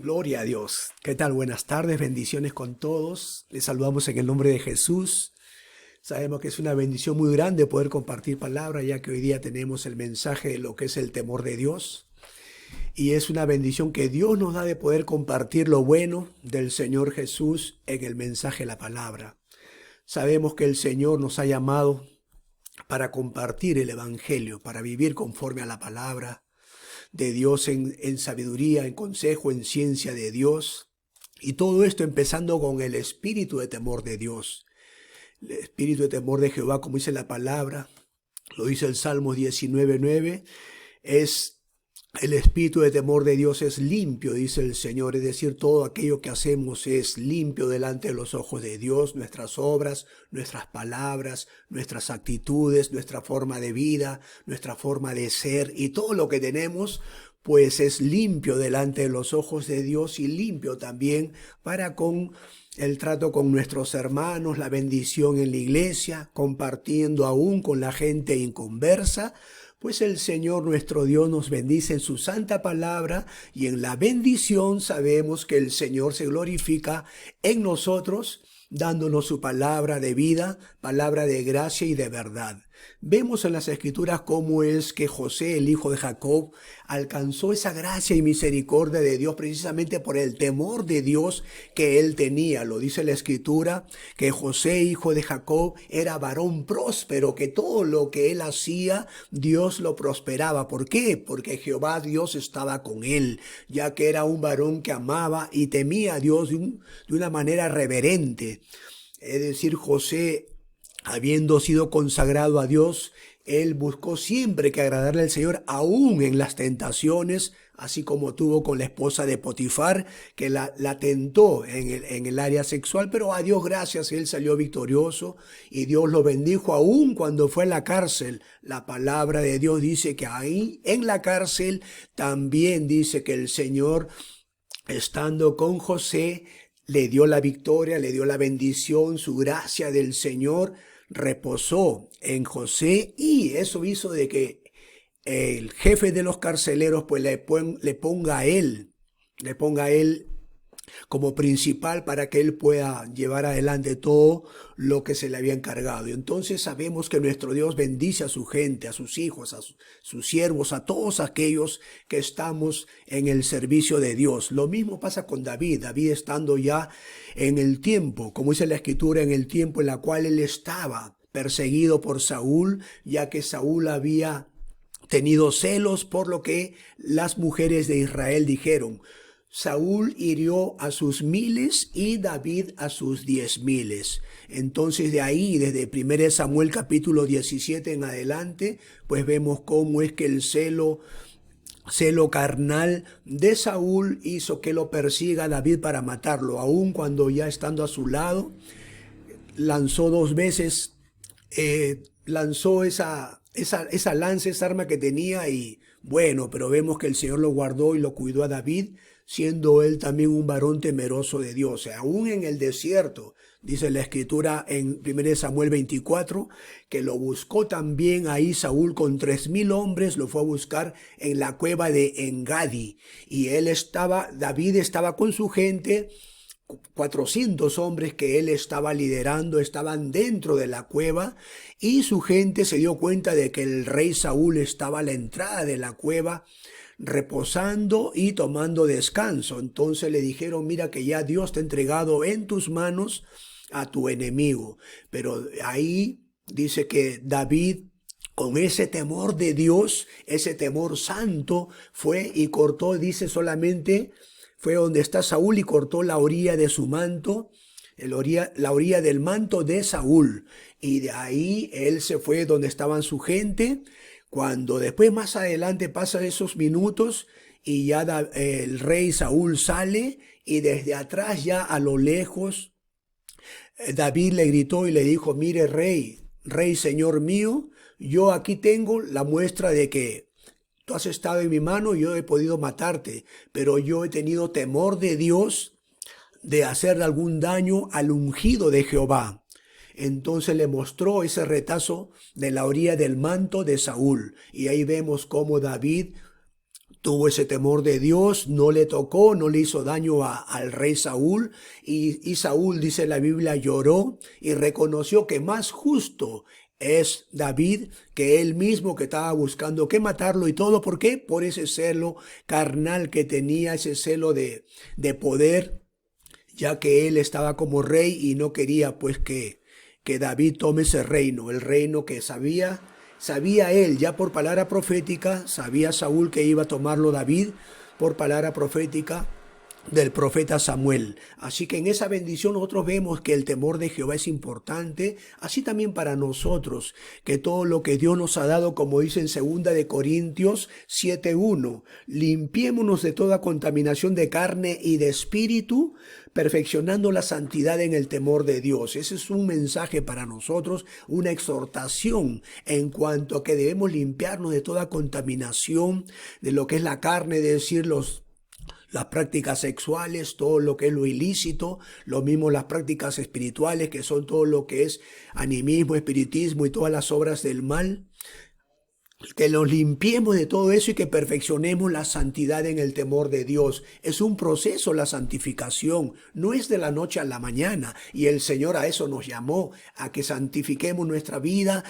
Gloria a Dios. ¿Qué tal? Buenas tardes, bendiciones con todos. Les saludamos en el nombre de Jesús. Sabemos que es una bendición muy grande poder compartir palabra, ya que hoy día tenemos el mensaje de lo que es el temor de Dios. Y es una bendición que Dios nos da de poder compartir lo bueno del Señor Jesús en el mensaje de la palabra. Sabemos que el Señor nos ha llamado para compartir el Evangelio, para vivir conforme a la palabra de Dios en sabiduría, en consejo, en ciencia de Dios. Y todo esto empezando con el espíritu de temor de Dios. El espíritu de temor de Jehová, como dice la palabra, lo dice el Salmo 19:9, es el espíritu de temor de Dios es limpio, dice el Señor, es decir, todo aquello que hacemos es limpio delante de los ojos de Dios, nuestras obras, nuestras palabras, nuestras actitudes, nuestra forma de vida, nuestra forma de ser y todo lo que tenemos, pues es limpio delante de los ojos de Dios y limpio también para con el trato con nuestros hermanos, la bendición en la iglesia, compartiendo aún con la gente inconversa. Pues el Señor nuestro Dios nos bendice en su santa palabra y en la bendición sabemos que el Señor se glorifica en nosotros, dándonos su palabra de vida, palabra de gracia y de verdad. Vemos en las Escrituras cómo es que José, el hijo de Jacob, alcanzó esa gracia y misericordia de Dios precisamente por el temor de Dios que él tenía. Lo dice la Escritura, que José, hijo de Jacob, era varón próspero, que todo lo que él hacía, Dios lo prosperaba. ¿Por qué? Porque Jehová Dios estaba con él, ya que era un varón que amaba y temía a Dios de una manera reverente. Es decir, José, habiendo sido consagrado a Dios, él buscó siempre que agradarle al Señor, aún en las tentaciones, así como tuvo con la esposa de Potifar, que la tentó en el área sexual, pero a Dios gracias, él salió victorioso y Dios lo bendijo aún cuando fue a la cárcel. La palabra de Dios dice que ahí en la cárcel también dice que el Señor, estando con José, le dio la victoria, le dio la bendición, su gracia del Señor reposó en José y eso hizo de que el jefe de los carceleros pues le ponga a él como principal para que él pueda llevar adelante todo lo que se le había encargado. Y entonces sabemos que nuestro Dios bendice a su gente, a sus hijos, a sus siervos, a todos aquellos que estamos en el servicio de Dios. Lo mismo pasa con David. David estando ya en el tiempo, como dice la Escritura, en el tiempo en la cual él estaba perseguido por Saúl, ya que Saúl había tenido celos por lo que las mujeres de Israel dijeron. Saúl hirió a sus 1000 y David a sus 10.000. Entonces de ahí, desde 1 Samuel capítulo 17 en adelante, pues vemos cómo es que el celo carnal de Saúl hizo que lo persiga a David para matarlo, aun cuando ya estando a su lado, lanzó 2 veces, lanzó esa lanza, esa arma que tenía y bueno, pero vemos que el Señor lo guardó y lo cuidó a David, siendo él también un varón temeroso de Dios. Aún en el desierto, dice la Escritura en 1 Samuel 24, que lo buscó también ahí Saúl con 3000 hombres, lo fue a buscar en la cueva de Engadi. Y David estaba con su gente, 400 hombres que él estaba liderando, estaban dentro de la cueva y su gente se dio cuenta de que el rey Saúl estaba a la entrada de la cueva reposando y tomando descanso. Entonces le dijeron, mira que ya Dios te ha entregado en tus manos a tu enemigo. Pero ahí dice que David, con ese temor de Dios, ese temor santo, fue y cortó, dice solamente, fue donde está Saúl y cortó la orilla de su manto, la orilla del manto de Saúl. Y de ahí él se fue donde estaban su gente. Cuando después más adelante pasan esos minutos y ya el rey Saúl sale y desde atrás ya a lo lejos David le gritó y le dijo, mire rey señor mío, yo aquí tengo la muestra de que tú has estado en mi mano y yo he podido matarte, pero yo he tenido temor de Dios de hacerle algún daño al ungido de Jehová. Entonces le mostró ese retazo de la orilla del manto de Saúl. Y ahí vemos cómo David tuvo ese temor de Dios, no le tocó, no le hizo daño al rey Saúl. Y Saúl, dice la Biblia, lloró y reconoció que más justo es David que él mismo, que estaba buscando que matarlo y todo. ¿Por qué? Por ese celo carnal que tenía, ese celo de poder, ya que él estaba como rey y no quería pues que David tome ese reino, el reino que sabía él ya por palabra profética, sabía Saúl que iba a tomarlo David por palabra profética del profeta Samuel. Así que en esa bendición nosotros vemos que el temor de Jehová es importante, así también para nosotros, que todo lo que Dios nos ha dado, como dice en 2 de Corintios 7:1, limpiémonos de toda contaminación de carne y de espíritu, perfeccionando la santidad en el temor de Dios. Ese es un mensaje para nosotros, una exhortación en cuanto a que debemos limpiarnos de toda contaminación de lo que es la carne, es decir, las prácticas sexuales, todo lo que es lo ilícito, lo mismo las prácticas espirituales, que son todo lo que es animismo, espiritismo y todas las obras del mal. Que nos limpiemos de todo eso y que perfeccionemos la santidad en el temor de Dios. Es un proceso la santificación, no es de la noche a la mañana. Y el Señor a eso nos llamó, a que santifiquemos nuestra vida,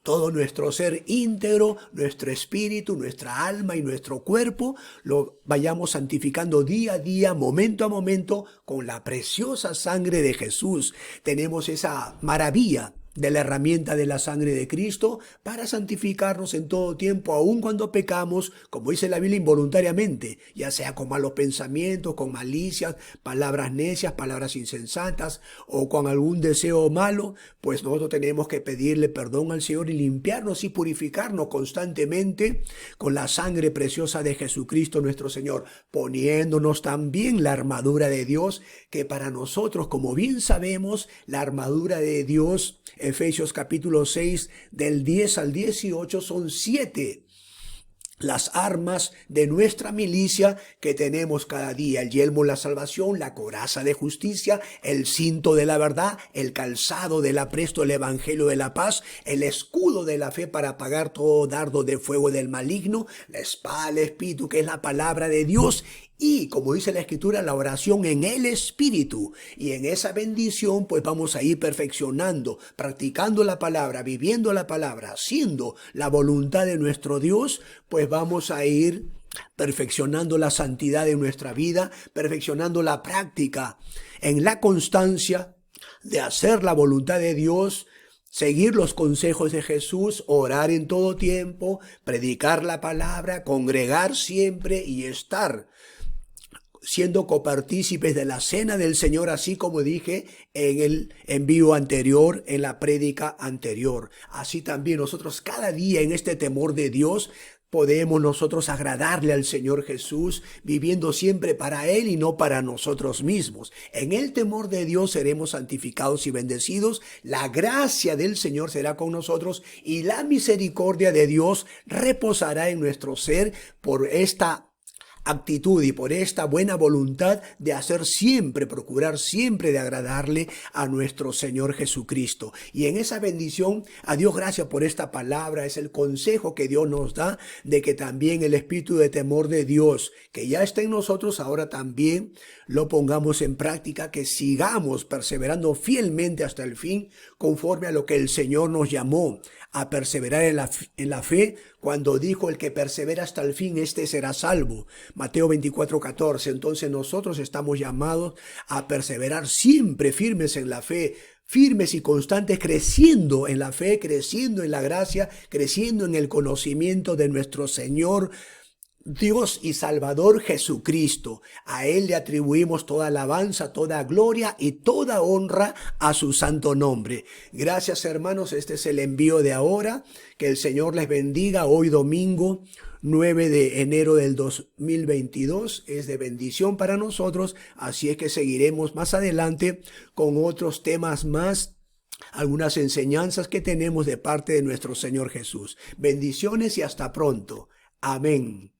todo nuestro ser íntegro, nuestro espíritu, nuestra alma y nuestro cuerpo, lo vayamos santificando día a día, momento a momento, con la preciosa sangre de Jesús. Tenemos esa maravilla de la herramienta de la sangre de Cristo para santificarnos en todo tiempo, aun cuando pecamos, como dice la Biblia, involuntariamente, ya sea con malos pensamientos, con malicias, palabras necias, palabras insensatas o con algún deseo malo. Pues nosotros tenemos que pedirle perdón al Señor y limpiarnos y purificarnos constantemente con la sangre preciosa de Jesucristo nuestro Señor, poniéndonos también la armadura de Dios, que para nosotros, como bien sabemos, la armadura de Dios, Efesios capítulo 6, del 10 al 18, son 7 las armas de nuestra milicia que tenemos cada día: el yelmo de la salvación, la coraza de justicia, el cinto de la verdad, el calzado del apresto del evangelio de la paz, el escudo de la fe para apagar todo dardo de fuego del maligno, la espada del espíritu, que es la palabra de Dios, y, como dice la Escritura, la oración en el Espíritu. Y en esa bendición pues vamos a ir perfeccionando, practicando la palabra, viviendo la palabra, haciendo la voluntad de nuestro Dios. Pues vamos a ir perfeccionando la santidad de nuestra vida, perfeccionando la práctica en la constancia de hacer la voluntad de Dios, seguir los consejos de Jesús, orar en todo tiempo, predicar la palabra, congregar siempre y estar siendo copartícipes de la cena del Señor, así como dije en el envío anterior, en la prédica anterior. Así también nosotros cada día en este temor de Dios podemos nosotros agradarle al Señor Jesús, viviendo siempre para Él y no para nosotros mismos. En el temor de Dios seremos santificados y bendecidos. La gracia del Señor será con nosotros y la misericordia de Dios reposará en nuestro ser por esta actitud y por esta buena voluntad de hacer siempre, procurar siempre de agradarle a nuestro Señor Jesucristo. Y en esa bendición, a Dios gracias por esta palabra. Es el consejo que Dios nos da, de que también el espíritu de temor de Dios, que ya está en nosotros, ahora también lo pongamos en práctica, que sigamos perseverando fielmente hasta el fin, conforme a lo que el Señor nos llamó a perseverar en la fe, cuando dijo: el que persevera hasta el fin, este será salvo. Mateo 24:14. Entonces nosotros estamos llamados a perseverar siempre firmes en la fe, firmes y constantes, creciendo en la fe, creciendo en la gracia, creciendo en el conocimiento de nuestro Señor Dios y Salvador Jesucristo. A Él le atribuimos toda alabanza, toda gloria y toda honra a su santo nombre. Gracias, hermanos. Este es el envío de ahora. Que el Señor les bendiga. Hoy domingo 9 de enero del 2022 es de bendición para nosotros. Así es que seguiremos más adelante con otros temas más, algunas enseñanzas que tenemos de parte de nuestro Señor Jesús. Bendiciones y hasta pronto. Amén.